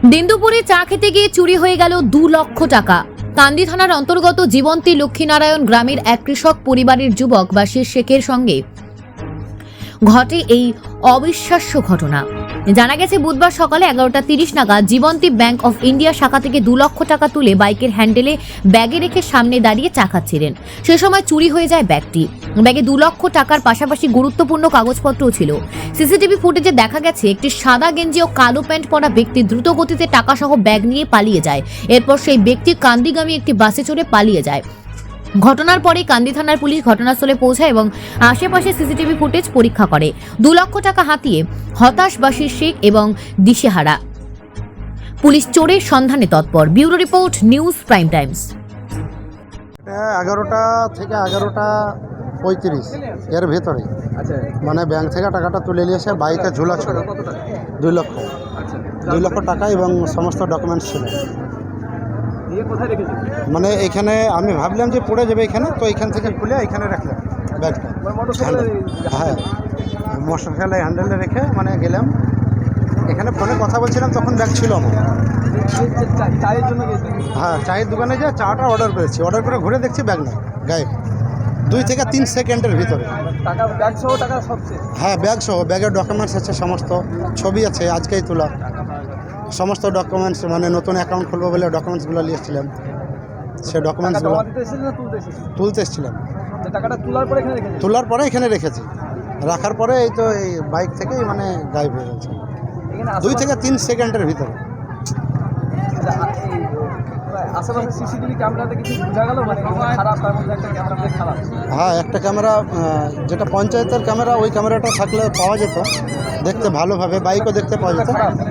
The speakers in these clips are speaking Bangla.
দিন দুপুরে চা খেতে গিয়ে চুরি হয়ে গেল 2 লক্ষ টাকা। কান্দি থানার অন্তর্গত জীবন্তী লক্ষ্মীনারায়ণ গ্রামের এক কৃষক পরিবারের যুবক বাশির শেখের সঙ্গে ঘটে এই অবিশ্বাস্য ঘটনা। জানা গেছে বুধবার সকালে 11:30 নাগাদ জীবন্তী ব্যাংক অফ ইন্ডিয়া শাখা থেকে 2 লক্ষ টাকা তুলে বাইকের হ্যান্ডেলে ব্যাগে রেখে সামনে দাঁড়িয়ে চা খাচ্ছিলেন। সে সময় চুরি হয়ে যায় ব্যাগটি। ব্যাগে 2 লক্ষ টাকার পাশাপাশি গুরুত্বপূর্ণ কাগজপত্রও ছিল। সিসিটিভি ফুটেজে দেখা গেছে একটি সাদা গেঞ্জি ও কালো প্যান্ট পরা ব্যক্তি দ্রুত গতিতে টাকাসহ ব্যাগ নিয়ে পালিয়ে যায়। এরপর সেই ব্যক্তি কান্দিগামী একটি বাসে চড়ে পালিয়ে যায়। ঘটনার পরে কান্দি থানার পুলিশ ঘটনাস্থলে পৌঁছায় এবং আশেপাশে সিসিটিভি ফুটেজ পরীক্ষা করে। 2 লক্ষ টাকা হাতিয়ে হতাশ বাশির শেখ এবং দিশেহারা। পুলিশ চোরের সন্ধানে তৎপর। Bureau report, news prime times. 11টা থেকে 11:35 এর ভেতরে মানে ব্যাংক থেকে টাকাটা তুলে নিয়ে এসে বাইকে ঝুলা ছিল 2 লক্ষ 2 লক্ষ টাকা এবং সমস্ত ডকুমেন্টস ছিল। মানে এখানে আমি ভাবলাম যে পড়ে যাবে এখানে, তো এখান থেকে খুলে এখানে রাখলাম ব্যাগটা। হ্যাঁ, মোটরসাইকেলে হ্যান্ডেলে রেখে মানে গেলাম। এখানে ফোনে কথা বলছিলাম, তখন ব্যাগ ছিল আমার। হ্যাঁ, চায়ের দোকানে যা চাটা অর্ডার করেছি, অর্ডার করে ঘুরে দেখছি ব্যাগ নেই, গায়েব। 2 থেকে 3 সেকেন্ডের ভিতরে। হ্যাঁ, ব্যাগ সহ, ব্যাগের ডকুমেন্টস আছে, সমস্ত ছবি আছে, আজকেই তোলা সমস্ত ডকুমেন্টস। মানে নতুন অ্যাকাউন্ট খুলবো বলে ডকুমেন্টসগুলো নিয়ে এসেছিলাম, সে ডকুমেন্টসগুলো তুলতে এসেছিলাম। তোলার পরে এখানে রেখেছি, রাখার পরে এই তো এই বাইক থেকেই মানে গায়েব হয়ে গেছে 2 থেকে 3 সেকেন্ডের ভিতরে। হ্যাঁ, একটা ক্যামেরা, যেটা পঞ্চায়েতের ক্যামেরা, ওই ক্যামেরাটা থাকলে পাওয়া যেত দেখতে ভালোভাবে, বাইকও দেখতে পাওয়া যেত,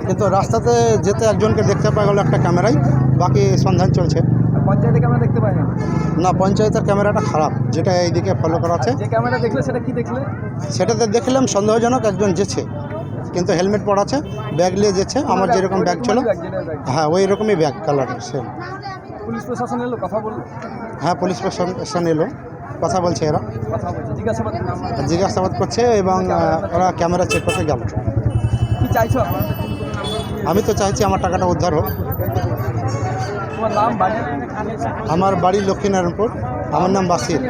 কিন্তু রাস্তাতে যেতে একজনকে দেখতে পাওয়া গেল একটা ক্যামেরাই, বাকি সন্ধান চলছে। পঞ্চায়েতের ক্যামেরা দেখতে পাই না, পঞ্চায়েতের ক্যামেরাটা খারাপ, যেটা এইদিকে ফলো করা আছে। যে ক্যামেরা দেখলে সেটা কি দেখলে? সেটাতে দেখলাম সন্দেহজনক একজন যেছে, কিন্তু হেলমেট পরা আছে, ব্যাগ নিয়ে যেছে, আমার যেরকম ব্যাগ ছিল, হ্যাঁ ওই রকমই ব্যাগ কালার সেম। পুলিশ প্রশাসন এলো, কথা বললো? হ্যাঁ, পুলিশ প্রশাসন এলো, কথা বলছে, এরা কথা বলছে, জিজ্ঞাসাবাদ করছে এবং ওরা ক্যামেরা চেক করতে গেল। কি চাইছো? আমি তো চাইছি আমার টাকাটা উদ্ধার হোক। তোমার নাম, বাড়ি? আমার বাড়ি লক্ষ্মীনারায়ণপুর, আমার নাম বাসির।